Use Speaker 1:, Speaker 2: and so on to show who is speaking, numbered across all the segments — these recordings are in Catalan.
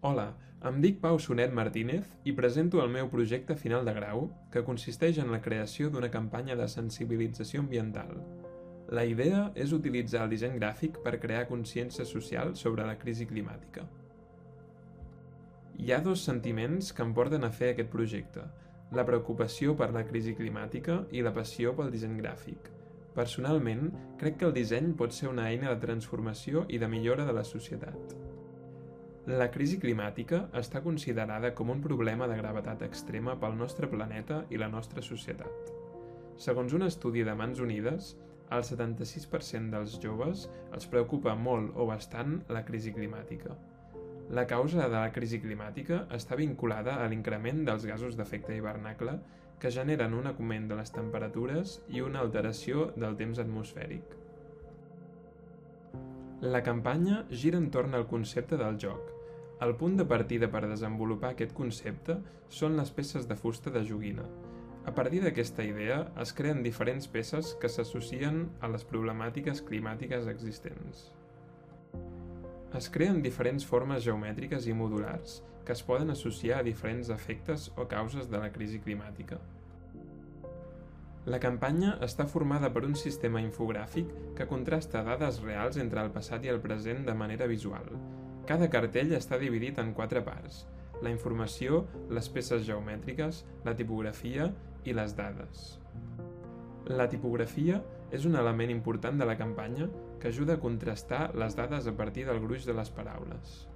Speaker 1: Hola, em dic Pau Sonet Martínez i presento el meu projecte final de grau, que consisteix en la creació d'una campanya de sensibilització ambiental. La idea és utilitzar el disseny gràfic per crear consciència social sobre la crisi climàtica. Hi ha dos sentiments que em porten a fer aquest projecte: la preocupació per la crisi climàtica i la passió pel disseny gràfic. Personalment, crec que el disseny pot ser una eina de transformació i de millora de la societat. La crisi climàtica està considerada com un problema de gravetat extrema pel nostre planeta i la nostra societat. Segons un estudi de Mans Unides, el 76% dels joves els preocupa molt o bastant la crisi climàtica. La causa de la crisi climàtica està vinculada a l'increment dels gasos d'efecte hivernacle que generen un augment de les temperatures i una alteració del temps atmosfèric. La campanya gira entorn al concepte del joc. El punt de partida per desenvolupar aquest concepte són les peces de fusta de joguina. A partir d'aquesta idea es creen diferents peces que s'associen a les problemàtiques climàtiques existents. Es creen diferents formes geomètriques i modulars que es poden associar a diferents efectes o causes de la crisi climàtica. La campanya està formada per un sistema infogràfic que contrasta dades reals entre el passat i el present de manera visual. Cada cartell està dividit en 4 parts: la informació, les peces geomètriques, la tipografia i les dades. La tipografia és un element important de la campanya que ajuda a contrastar les dades a partir del gruix de les paraules.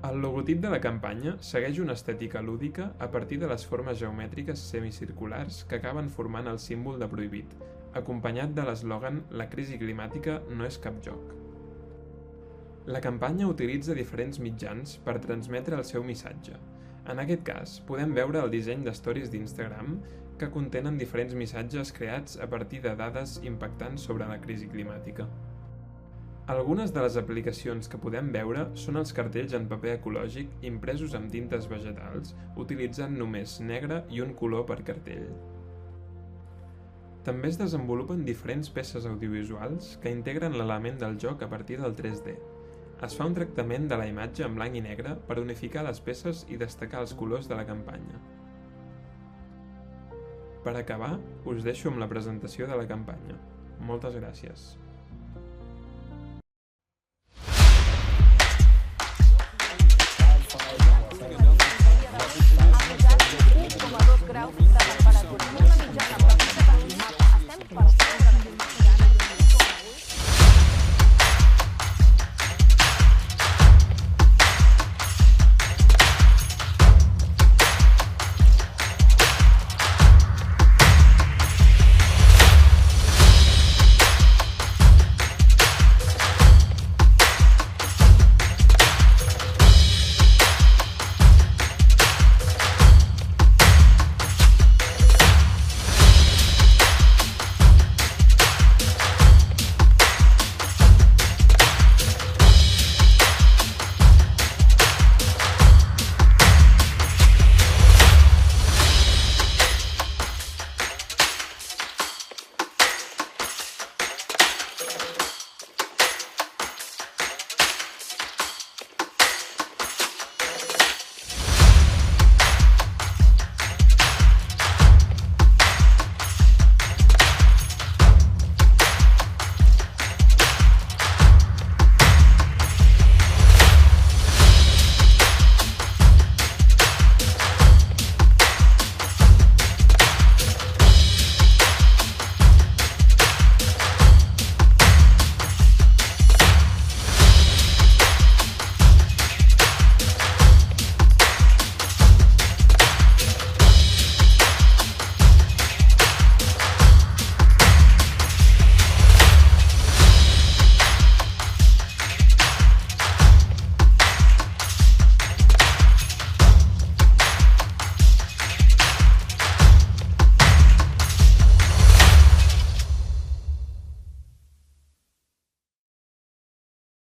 Speaker 1: El logotip de la campanya segueix una estètica lúdica a partir de les formes geomètriques semicirculars que acaben formant el símbol de prohibit, acompanyat de l'eslògan «La crisi climàtica no és cap joc». La campanya utilitza diferents mitjans per transmetre el seu missatge. En aquest cas, podem veure el disseny d'stories d'Instagram que contenen diferents missatges creats a partir de dades impactants sobre la crisi climàtica. Algunes de les aplicacions que podem veure són els cartells en paper ecològic impresos amb tintes vegetals, utilitzant només negre i un color per cartell. També es desenvolupen diferents peces audiovisuals que integren l'element del joc a partir del 3D. Es fa un tractament de la imatge en blanc i negre per unificar les peces i destacar els colors de la campanya. Per acabar, us deixo amb la presentació de la campanya. Moltes gràcies.
Speaker 2: Graus de temperatura. Una mitjana per estem per